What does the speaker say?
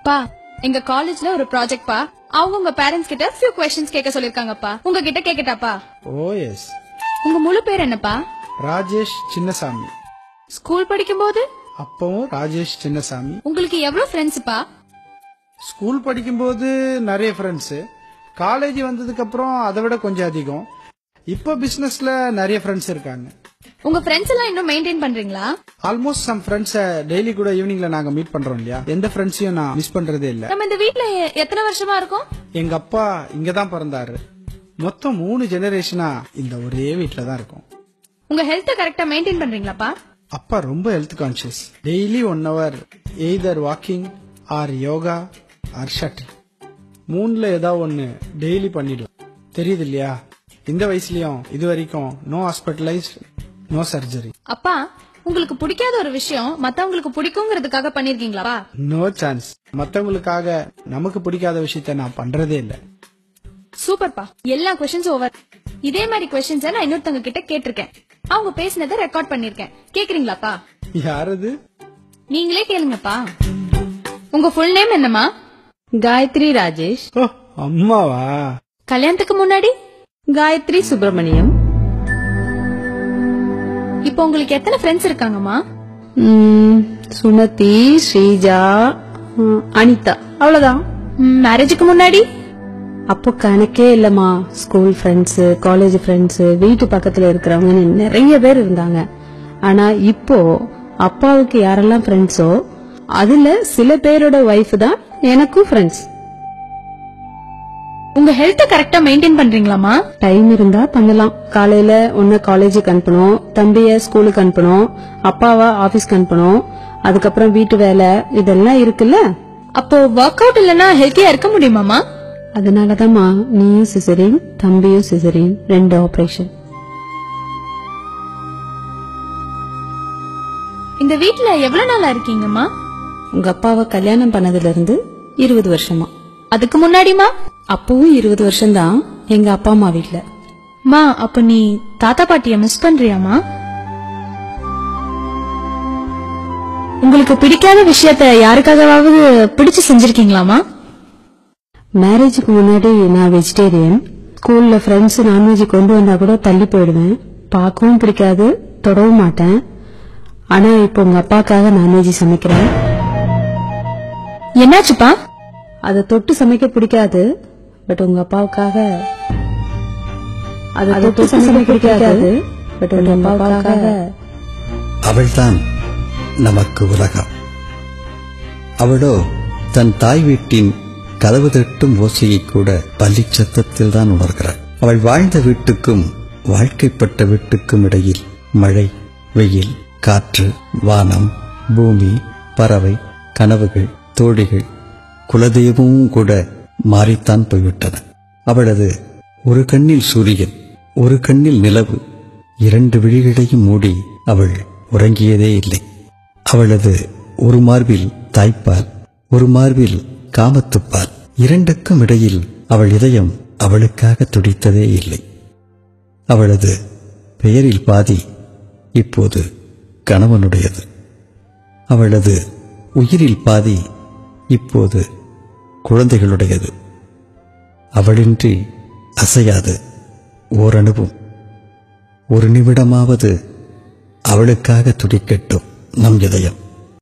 பா எங்க காலேஜ்ல ஒரு ப்ராஜெக்ட் பா அவங்க உங்க பேரண்ட்ஸ் கிட்ட few questions கேட்க சொல்லிருக்காங்கப்பா. உங்ககிட்ட கேக்கட்டாப்பா? ஓ எஸ். உங்க முழு பேர் என்னப்பா? ராஜேஷ் சின்னசாமி. ஸ்கூல் படிக்கும்போது அப்பவும் ராஜேஷ் சின்னசாமி. உங்களுக்கு எவ்வளவு ஃப்ரெண்ட்ஸ்ப்பா? ஸ்கூல் படிக்கும்போது நிறைய ஃப்ரெண்ட்ஸ், காலேஜ் வந்ததுக்கு அப்புறம் அதை விட கொஞ்சம் அதிகம். இப்போ பிசினஸ்ல நிறைய ஃப்ரெண்ட்ஸ் இருக்காங்க. உங்க ஃப்ரெண்ட்ஸ் எல்லாம் இன்னும் மெயின்டைன் பண்றீங்களா? ஆல்மோஸ்ட் சம் ஃப்ரெண்ட்ஸ் டெய்லி கூட ஈவினிங்ல நாங்க மீட் பண்றோம் இல்லையா, எந்த ஃப்ரெண்ட்ஸையும் நான் மிஸ் பண்றதே இல்ல. நம்ம இந்த வீட்ல எத்தனை வருஷமா இருக்கோம்? எங்க அப்பா இங்கதான் பிறந்தாரு. மொத்தம் 3 ஜெனரேஷனா இந்த ஒரே வீட்ல தான் இருக்கும். உங்க ஹெல்த் கரெக்டா மெயின்டைன் பண்றீங்களாப்பா? அப்பா ரொம்ப health conscious. Daily 1 hour either walking or yoga or shuttle, 3ல ஏதாவது ஒன்னு டெய்லி பண்ணிடுவோம். தெரியுது இல்லையா, இந்த வயசுலயும் இது வரைக்கும் நோ ஹாஸ்பிட்டலைஸ், நோ சர்ஜரி. அப்பா உங்களுக்கு பிடிக்காத ஒரு விஷயம் மத்தவங்களுக்கு பிடிக்குங்கிறதுக்காக பண்ணிருக்கீங்களா? No chance. மத்தவங்களுக்காக நமக்கு பிடிக்காத விஷயத்த நான் பண்றதே இல்ல. சூப்பர்ப்பா, எல்லா क्वेश्चंस ஓவர். இதே மாதிரி क्वेश्चंस நான் இன்னொருத்தங்க கிட்ட கேட்டிருக்கேன். அவங்க பேசினதை ரெக்கார்ட் பண்ணிருக்கேன். கேக்குறீங்களாப்பா? யாரது? நீங்களே கேளுங்கப்பா. உங்க ஃபுல் நேம் என்னமா? காயத்ரி ராஜேஷ். ஓ அம்மாவா? கல்யாணத்துக்கு முன்னாடி காயத்ரி சுப்பிரமணியம். இப்போ உங்களுக்கு எத்தனை ஃப்ரெண்ட்ஸ் இருக்காங்கம்மா? சுமதி, ஸ்ரீஜா, அனிதா, அவ்வளவுதான். மேரேஜுக்கு முன்னாடி? அப்போ கணக்கே இல்லம்மா. ஸ்கூல் ஃப்ரெண்ட்ஸ், காலேஜ் ஃப்ரெண்ட்ஸ், வீட்டு பக்கத்துல இருக்கிறவங்க நிறைய பேர் இருந்தாங்க. ஆனா இப்போ அப்பாவுக்கு யாரெல்லாம் ஃப்ரெண்ட்ஸோ அதுல சில பேரோட வைஃப் தான் எனக்கும் ஃப்ரெண்ட்ஸ். உங்க ஹெல்த் கரெக்டா மெயின்டைன் பண்றீங்களாமா? டைம் இருந்தா பண்ணலாம். காலையில ஒன்னு காலேஜுக்கு அனுப்பணும், தம்பிய ஸ்கூலுக்கு அனுப்பணும், அப்பாவா ஆபீஸ்க்கு அனுப்பணும், அதுக்கப்புறம் வீட்டு வேலை இதெல்லாம் இருக்குல்ல. அப்போ ஒர்க் அவுட் இல்லனா ஹெல்த்தியா இருக்க முடியுமாமா? அதனாலதான்மா நீயும் சிசரின், தம்பியும் சிசரின், 2 ஆபரேஷன். இந்த வீட்ல எவ்வளவு நாளா இருக்கீங்கம்மா? உங்க அப்பாவை கல்யாணம் பண்ணதுல இருந்து 20 வருஷமா. அதுக்கு முன்னாடிமா? அப்பவும் 20 வருஷம் தான் எங்க அப்பா அம்மா வீட்ல. மா அப்ப நீ தாத்தா பாட்டிய மிஸ் பண்றியாமா? உங்களுக்கு பிடிக்காத விஷயத்த யாருக்காகவாவது பிடிச்சு செஞ்சிருக்கீங்களாமா? மேரேஜுக்கு முன்னாடி நான் வெஜிடேரியன். ஸ்கூல்ல ஃப்ரெண்ட்ஸ் நான்வெஜ் கொண்டு வந்தா கூட தள்ளி போயிடுவேன். பார்க்கவும் பிடிக்காது, தொடவும் மாட்டேன். ஆனா இப்போ உங்க அப்பாக்காக நான்வெஜ் சமைக்கிறேன். என்னாச்சுப்பா? அதை தொட்டு சமைக்க பிடிக்காது, பட் உங்க அப்பாவுக்காக. அதை தொட்டு சமைக்க பிடிக்காது, பட் உங்க அப்பாவுக்காக. அவள்தான் நமக்கு உலகம். அவளோ தன் தாய் வீட்டின் கதவு தட்டும் ஓசையை கூட பள்ளி சத்தத்தில் தான் உணர்கிறாள். அவள் வாழ்ந்த வீட்டுக்கும் வாழ்க்கைப்பட்ட வீட்டுக்கும் இடையில் மழை, வெயில், காற்று, வானம், பூமி, பறவை, கனவுகள், தோழிகள், குலதெய்வமும் கூட மாறித்தான் போய்விட்டன. அவளது ஒரு கண்ணில் சூரியன், ஒரு கண்ணில் நிலவு, 2 விழிகளையும் மூடி அவள் உறங்கியதே இல்லை. அவளது ஒரு மார்பில் தாய்ப்பால், ஒரு மார்பில் காமத்துப்பால், 2க்கும் இடையில் அவள் இதயம் அவளுக்காக துடித்ததே இல்லை. அவளது பெயரில் பாதி இப்போது கணவனுடையது. அவளது உயிரில் பாதி இப்போது குழந்தைகளுடையது. அவளின்றி அசையாது ஓரணுவும், ஒரு நிமிடமாவது அவளுக்காக துடிக்கட்டும் நம் இதயம்.